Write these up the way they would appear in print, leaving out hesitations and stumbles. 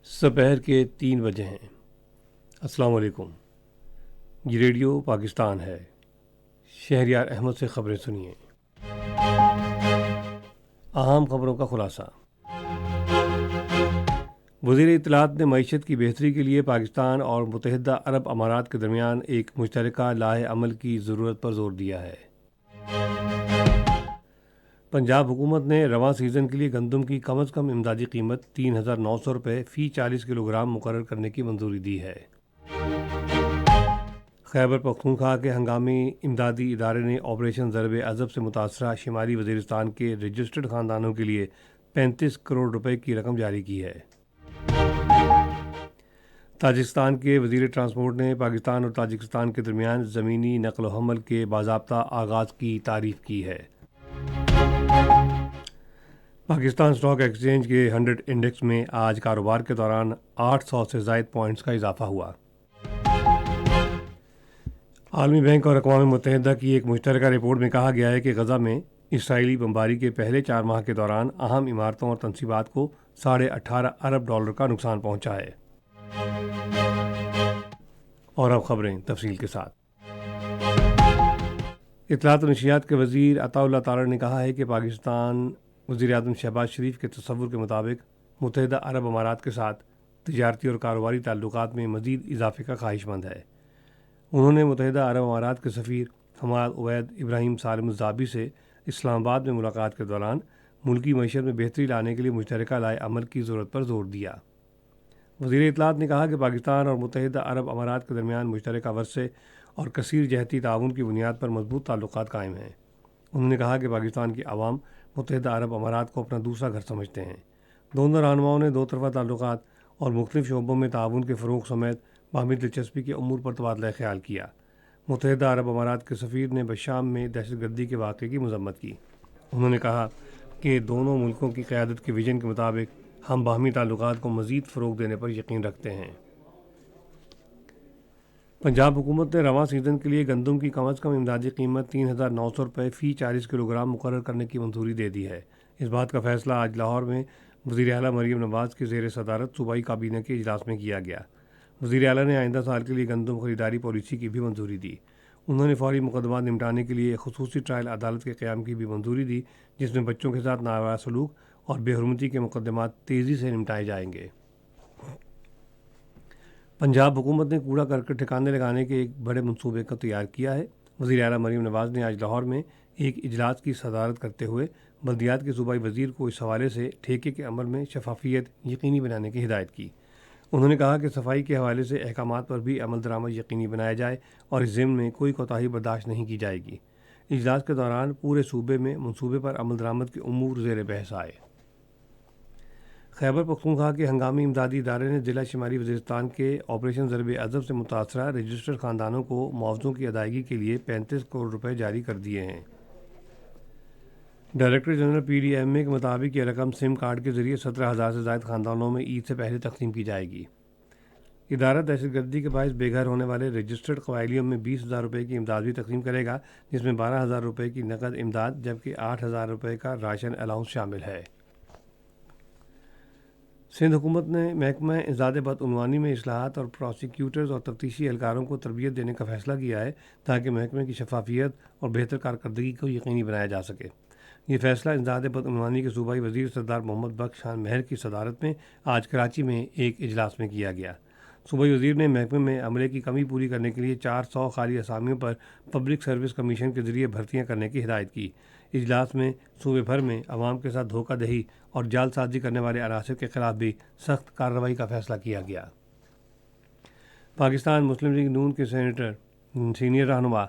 دوپہر کے 3 بجے ہیں۔ السلام علیکم۔ یہ ریڈیو پاکستان ہے۔ شہریار احمد سے خبریں سنیے۔ اہم خبروں کا خلاصہ۔ وزیر اطلاعات نے معیشت کی بہتری کے لیے پاکستان اور متحدہ عرب امارات کے درمیان ایک مشترکہ لائحہ عمل کی ضرورت پر زور دیا ہے۔ پنجاب حکومت نے رواں سیزن کے لیے گندم کی کم از کم امدادی قیمت 3,900 روپے فی 40 کلو گرام مقرر کرنے کی منظوری دی ہے۔ خیبر پختونخوا کے ہنگامی امدادی ادارے نے آپریشن ضرب عضب سے متاثرہ شمالی وزیرستان کے رجسٹرڈ خاندانوں کے لیے 35 کروڑ روپے کی رقم جاری کی ہے۔ تاجکستان کے وزیر ٹرانسپورٹ نے پاکستان اور تاجکستان کے درمیان زمینی نقل و حمل کے باضابطہ آغاز کی تعریف کی ہے۔ پاکستان اسٹاک ایکسچینج کے 100 انڈیکس میں آج کاروبار کے دوران 800 سے زائد پوائنٹس کا اضافہ ہوا۔ عالمی بینک اور اقوام متحدہ کی ایک مشترکہ رپورٹ میں کہا گیا ہے کہ غزہ میں اسرائیلی بمباری کے پہلے 4 ماہ کے دوران اہم عمارتوں اور تنصیبات کو $18.5 ارب کا نقصان پہنچا ہے۔ اور اب خبریں تفصیل کے ساتھ۔ اطلاعات و نشریات کے وزیر عطا اللہ تارڑ نے کہا ہے کہ پاکستان وزیر اعظم شہباز شریف کے تصور کے مطابق متحدہ عرب امارات کے ساتھ تجارتی اور کاروباری تعلقات میں مزید اضافے کا خواہش مند ہے۔ انہوں نے متحدہ عرب امارات کے سفیر حماد عبید ابراہیم سالم الزابی سے اسلام آباد میں ملاقات کے دوران ملکی معیشت میں بہتری لانے کے لیے مشترکہ لائحہ عمل کی ضرورت پر زور دیا۔ وزیر اطلاعات نے کہا کہ پاکستان اور متحدہ عرب امارات کے درمیان مشترکہ ورثے اور کثیر جہتی تعاون کی بنیاد پر مضبوط تعلقات قائم ہیں۔ انہوں نے کہا کہ پاکستان کی عوام متحدہ عرب امارات کو اپنا دوسرا گھر سمجھتے ہیں۔ دونوں رہنماؤں نے 2 طرفہ تعلقات اور مختلف شعبوں میں تعاون کے فروغ سمیت باہمی دلچسپی کے امور پر تبادلہ خیال کیا۔ متحدہ عرب امارات کے سفیر نے بشام میں دہشت گردی کے واقعے کی مذمت کی۔ انہوں نے کہا کہ دونوں ملکوں کی قیادت کے ویژن کے مطابق ہم باہمی تعلقات کو مزید فروغ دینے پر یقین رکھتے ہیں۔ پنجاب حکومت نے رواں سیزن کے لیے گندم کی کم از کم امدادی قیمت 3,900 روپے فی 40 کلو گرام مقرر کرنے کی منظوری دے دی ہے۔ اس بات کا فیصلہ آج لاہور میں وزیر اعلیٰ مریم نواز کے زیر صدارت صوبائی کابینہ کے اجلاس میں کیا گیا۔ وزیر اعلیٰ نے آئندہ سال کے لیے گندم خریداری پالیسی کی بھی منظوری دی۔ انہوں نے فوری مقدمات نمٹانے کے لیے ایک خصوصی ٹرائل عدالت کے قیام کی بھی منظوری دی، جس میں بچوں کے ساتھ ناجائز سلوک اور بے حرمتی کے مقدمات تیزی سے نمٹائے جائیں گے۔ پنجاب حکومت نے کوڑا کرکٹ ٹھکانے لگانے کے ایک بڑے منصوبے کو تیار کیا ہے۔ وزیر اعلیٰ مریم نواز نے آج لاہور میں ایک اجلاس کی صدارت کرتے ہوئے بلدیات کے صوبائی وزیر کو اس حوالے سے ٹھیکے کے عمل میں شفافیت یقینی بنانے کی ہدایت کی۔ انہوں نے کہا کہ صفائی کے حوالے سے احکامات پر بھی عمل درآمد یقینی بنایا جائے اور اس ضمن میں کوئی کوتاہی برداشت نہیں کی جائے گی۔ اجلاس کے دوران پورے صوبے میں منصوبے پر عمل درآمد کے امور زیر بحث آئے۔ خیبر پختونخوا کے ہنگامی امدادی ادارے نے ضلع شمالی وزیرستان کے آپریشن ضرب عضب سے متاثرہ رجسٹرڈ خاندانوں کو معاوضوں کی ادائیگی کے لیے 35 کروڑ روپے جاری کر دیے ہیں۔ ڈائریکٹر جنرل PDMA کے مطابق یہ رقم سم کارڈ کے ذریعے 17,000 سے زائد خاندانوں میں عید سے پہلے تقسیم کی جائے گی۔ ادارہ دہشت گردی کے باعث بے گھر ہونے والے رجسٹرڈ قبائلیوں میں 20,000 روپے کی امداد بھی تقسیم کرے گا، جس میں 12,000 روپے کی نقد امداد جبکہ 8,000 روپے کا راشن الاؤنس شامل ہے۔ سندھ حکومت نے محکمہ انسداد بدعنوانی میں اصلاحات اور پراسیکیوٹرز اور تفتیشی اہلکاروں کو تربیت دینے کا فیصلہ کیا ہے تاکہ محکمے کی شفافیت اور بہتر کارکردگی کو یقینی بنایا جا سکے۔ یہ فیصلہ انسداد بدعنوانی کے صوبائی وزیر سردار محمد بخش خان مہر کی صدارت میں آج کراچی میں ایک اجلاس میں کیا گیا۔ صوبائی وزیر نے محکمے میں عملے کی کمی پوری کرنے کے لیے 400 خالی اسامیوں پر پبلک سروس کمیشن کے ذریعے بھرتیاں کرنے کی ہدایت کی۔ اجلاس میں صوبے بھر میں عوام کے ساتھ دھوکہ دہی اور جعل سازی کرنے والے عناصر کے خلاف بھی سخت کارروائی کا فیصلہ کیا گیا۔ پاکستان مسلم لیگ نون کے سینئر رہنما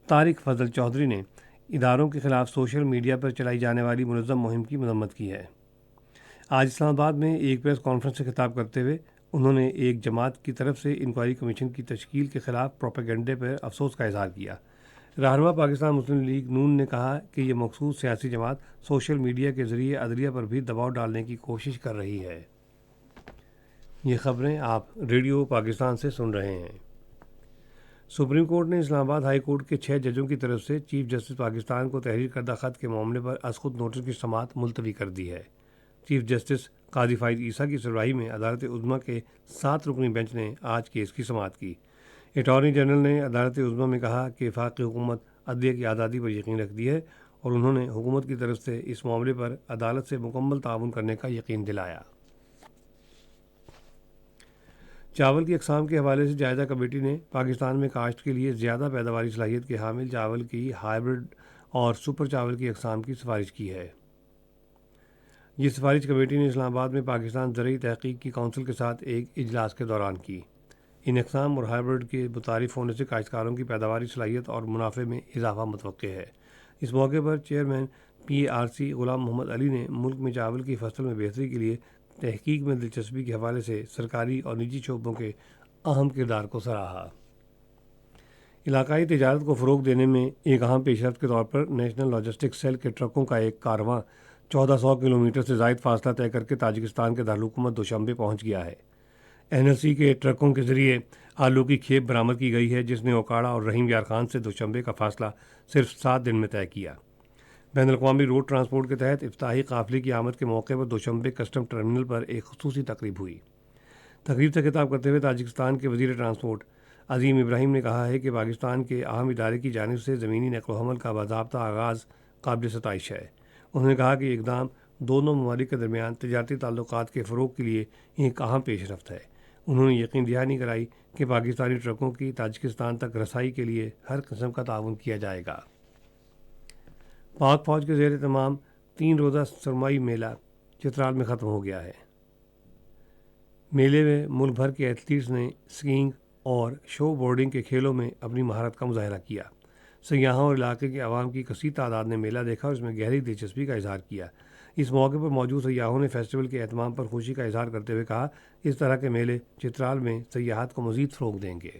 طارق فضل چودھری نے اداروں کے خلاف سوشل میڈیا پر چلائی جانے والی منظم مہم کی مذمت کی ہے۔ آج اسلام آباد میں ایک پریس کانفرنس سے خطاب کرتے ہوئے انہوں نے ایک جماعت کی طرف سے انکوائری کمیشن کی تشکیل کے خلاف پروپیگنڈے پر افسوس کا اظہار کیا۔ رہنما پاکستان مسلم لیگ نون نے کہا کہ یہ مخصوص سیاسی جماعت سوشل میڈیا کے ذریعے عدلیہ پر بھی دباؤ ڈالنے کی کوشش کر رہی ہے۔ یہ خبریں آپ ریڈیو پاکستان سے سن رہے ہیں۔ سپریم کورٹ نے اسلام آباد ہائی کورٹ کے 6 ججوں کی طرف سے چیف جسٹس پاکستان کو تحریر کردہ خط کے معاملے پر از خود نوٹس کی سماعت ملتوی کر دی ہے۔ چیف جسٹس قاضی فائز عیسیٰ کی سربراہی میں عدالت عظمیٰ کے 7 رکنی بینچ نے آج کیس کی سماعت کی۔ اٹارنی جنرل نے عدالت عظمیٰ میں کہا کہ وفاقی حکومت عدلیہ کی آزادی پر یقین رکھتی ہے اور انہوں نے حکومت کی طرف سے اس معاملے پر عدالت سے مکمل تعاون کرنے کا یقین دلایا۔ چاول کی اقسام کے حوالے سے جائزہ کمیٹی نے پاکستان میں کاشت کے لیے زیادہ پیداواری صلاحیت کے حامل چاول کی ہائیبرڈ اور سپر چاول کی اقسام کی سفارش کی ہے۔ یہ سفارش کمیٹی نے اسلام آباد میں پاکستان زرعی تحقیق کی کونسل کے ساتھ ایک اجلاس کے دوران کی۔ ان اقسام اور ہائیبرڈ کے متعارف ہونے سے کاشتکاروں کی پیداواری صلاحیت اور منافع میں اضافہ متوقع ہے۔ اس موقع پر چیئرمین PARC غلام محمد علی نے ملک میں چاول کی فصل میں بہتری کے لیے تحقیق میں دلچسپی کے حوالے سے سرکاری اور نجی شعبوں کے اہم کردار کو سراہا۔ علاقائی تجارت کو فروغ دینے میں ایک اہم پیش رفت کے طور پر نیشنل لاجسٹک سیل کے ٹرکوں کا ایک کارواں 1400 کلومیٹر سے زائد فاصلہ طے کر کے تاجکستان کے دارالحکومت دوشنبے پہنچ گیا ہے۔ NLC کے ٹرکوں کے ذریعے آلو کی کھیپ برآمد کی گئی ہے، جس نے اوکاڑا اور رحیم یار خان سے دوشنبے کا فاصلہ صرف 7 دن میں طے کیا۔ بین الاقوامی روڈ ٹرانسپورٹ کے تحت افتتاحی قافلے کی آمد کے موقع پر دوشنبے کسٹم ٹرمینل پر ایک خصوصی تقریب ہوئی۔ تقریب سے خطاب کرتے ہوئے تاجکستان کے وزیر ٹرانسپورٹ عظیم ابراہیم نے کہا ہے کہ پاکستان کے اہم ادارے کی جانب سے زمینی نقل و حمل کا باضابطہ آغاز قابل ستائش ہے۔ انہوں نے کہا کہ یہ اقدام دونوں ممالک کے درمیان تجارتی تعلقات کے فروغ کے لیے ایک اہم پیش رفت ہے۔ انہوں نے یقین دہانی کرائی کہ پاکستانی ٹرکوں کی تاجکستان تک رسائی کے لیے ہر قسم کا تعاون کیا جائے گا۔ پاک فوج کے زیر اہتمام 3 روزہ سرمائی میلہ چترال میں ختم ہو گیا ہے۔ میلے میں ملک بھر کے ایتھلیٹس نے اسکیئنگ اور شو بورڈنگ کے کھیلوں میں اپنی مہارت کا مظاہرہ کیا۔ سیاحوں اور علاقے کے عوام کی کثیر تعداد نے میلہ دیکھا اور اس میں گہری دلچسپی کا اظہار کیا۔ اس موقع پر موجود سیاحوں نے فیسٹیول کے اہتمام پر خوشی کا اظہار کرتے ہوئے کہا اس طرح کے میلے چترال میں سیاحت کو مزید فروغ دیں گے۔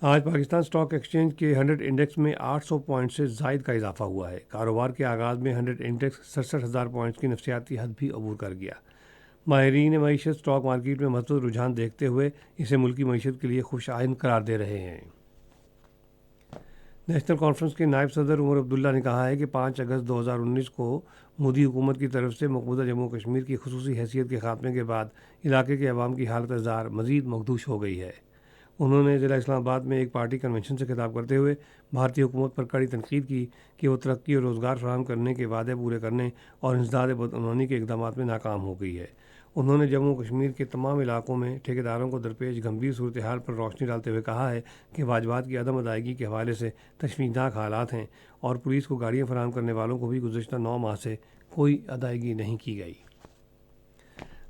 آج پاکستان اسٹاک ایکسچینج کے 100 انڈیکس میں 800 پوائنٹ سے زائد کا اضافہ ہوا ہے۔ کاروبار کے آغاز میں 100 انڈیکس 67,000 پوائنٹس کی نفسیاتی حد بھی عبور کر گیا۔ ماہرین معیشت اسٹاک مارکیٹ میں مثبت رجحان دیکھتے ہوئے اسے ملکی معیشت کے لیے خوش آئند قرار دے رہے ہیں۔ نیشنل کانفرنس کے نائب صدر عمر عبداللہ نے کہا ہے کہ 5 اگست 2019 کو مودی حکومت کی طرف سے مقبوضہ جموں و کشمیر کی خصوصی حیثیت کے خاتمے کے بعد علاقے کے عوام کی حالت زار مزید مخدوش ہو گئی ہے۔ انہوں نے ضلع اسلام آباد میں ایک پارٹی کنونشن سے خطاب کرتے ہوئے بھارتی حکومت پر کڑی تنقید کی کہ وہ ترقی اور روزگار فراہم کرنے کے وعدے پورے کرنے اور انسداد بدعنوانی کے اقدامات میں ناکام ہو گئی ہے۔ انہوں نے جموں و کشمیر کے تمام علاقوں میں ٹھیکیداروں کو درپیش گمبھیر صورتحال پر روشنی ڈالتے ہوئے کہا ہے کہ واجبات کی عدم ادائیگی کے حوالے سے تشویشناک حالات ہیں اور پولیس کو گاڑیاں فراہم کرنے والوں کو بھی گزشتہ 9 ماہ سے کوئی ادائیگی نہیں کی گئی۔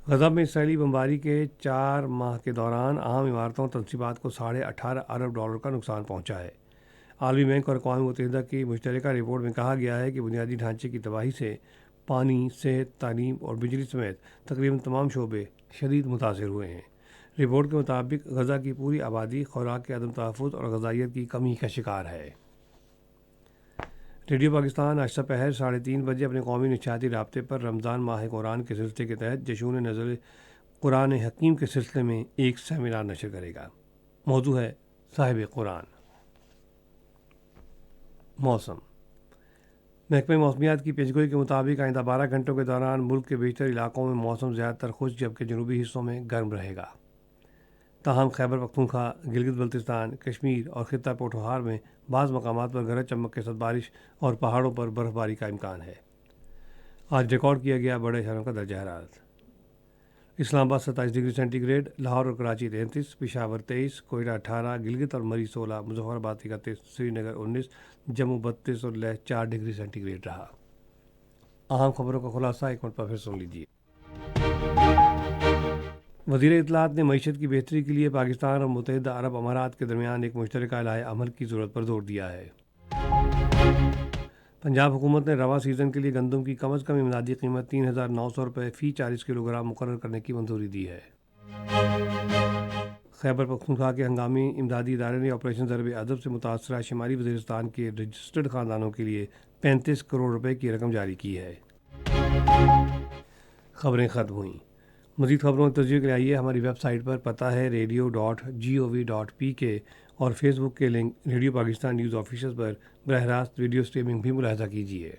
غزہ میں اسرائیلی بمباری کے 4 ماہ کے دوران اہم عمارتوں اور تنصیبات کو $18.5 ارب کا نقصان پہنچا ہے۔ عالمی بینک اور اقوام متحدہ کی مشترکہ رپورٹ میں کہا گیا ہے کہ بنیادی ڈھانچے کی تباہی سے پانی، صحت، تعلیم اور بجلی سمیت تقریباً تمام شعبے شدید متاثر ہوئے ہیں۔ رپورٹ کے مطابق غزہ کی پوری آبادی خوراک کے عدم تحفظ اور غذائیت کی کمی کا شکار ہے۔ ریڈیو پاکستان آج دوپہر 3:30 بجے اپنے قومی نشریاتی رابطے پر رمضان ماہ قرآن کے سلسلے کے تحت جشن نزول قرآن حکیم کے سلسلے میں ایک سیمینار نشر کرے گا۔ موضوع ہے صاحب قرآن۔ موسم۔ محکمہ موسمیات کی پیشگوئی کے مطابق آئندہ 12 گھنٹوں کے دوران ملک کے بیشتر علاقوں میں موسم زیادہ تر خشک جبکہ جنوبی حصوں میں گرم رہے گا۔ تاہم خیبر پختونخوا، گلگت بلتستان، کشمیر اور خطہ پوٹھوہار میں بعض مقامات پر گرج چمک کے ساتھ بارش اور پہاڑوں پر برف باری کا امکان ہے۔ آج ریکارڈ کیا گیا بڑے شہروں کا درجہ حرارت۔ اسلام آباد 27 ڈگری سینٹی گریڈ، لاہور اور کراچی 33، پشاور 23، کوئٹہ 18، گلگت اور مری 16، مظفر آباد 31، سری نگر 19، جموں 32 اور لیہ 4 ڈگری سینٹی گریڈ رہا۔ اہم خبروں کا خلاصہ ایک مرتبہ پھر سن لیجیے۔ وزیر اطلاعات نے معیشت کی بہتری کے لیے پاکستان اور متحدہ عرب امارات کے درمیان ایک مشترکہ لائحہ عمل کی ضرورت پر زور دیا ہے۔ پنجاب حکومت نے رواں سیزن کے لیے گندم کی کم از کم امدادی قیمت 3,900 روپے فی 40 کلو گرام مقرر کرنے کی منظوری دی ہے۔ خیبر پختونخوا کے ہنگامی امدادی ادارے نے آپریشن ضرب عدب سے متاثرہ شمالی وزیرستان کے رجسٹرڈ خاندانوں کے لیے 35 کروڑ روپے کی رقم جاری کی ہے۔ خبریں ختم ہوئیں۔ مزید خبروں کی تصویر کے لیے آئیے ہماری ویب سائٹ پر، پتہ ہے radio.gov.pk اور فیس بک کے link radio Pakistan news official پر براہ راست ویڈیو سٹریمنگ بھی ملاحظہ کیجیے۔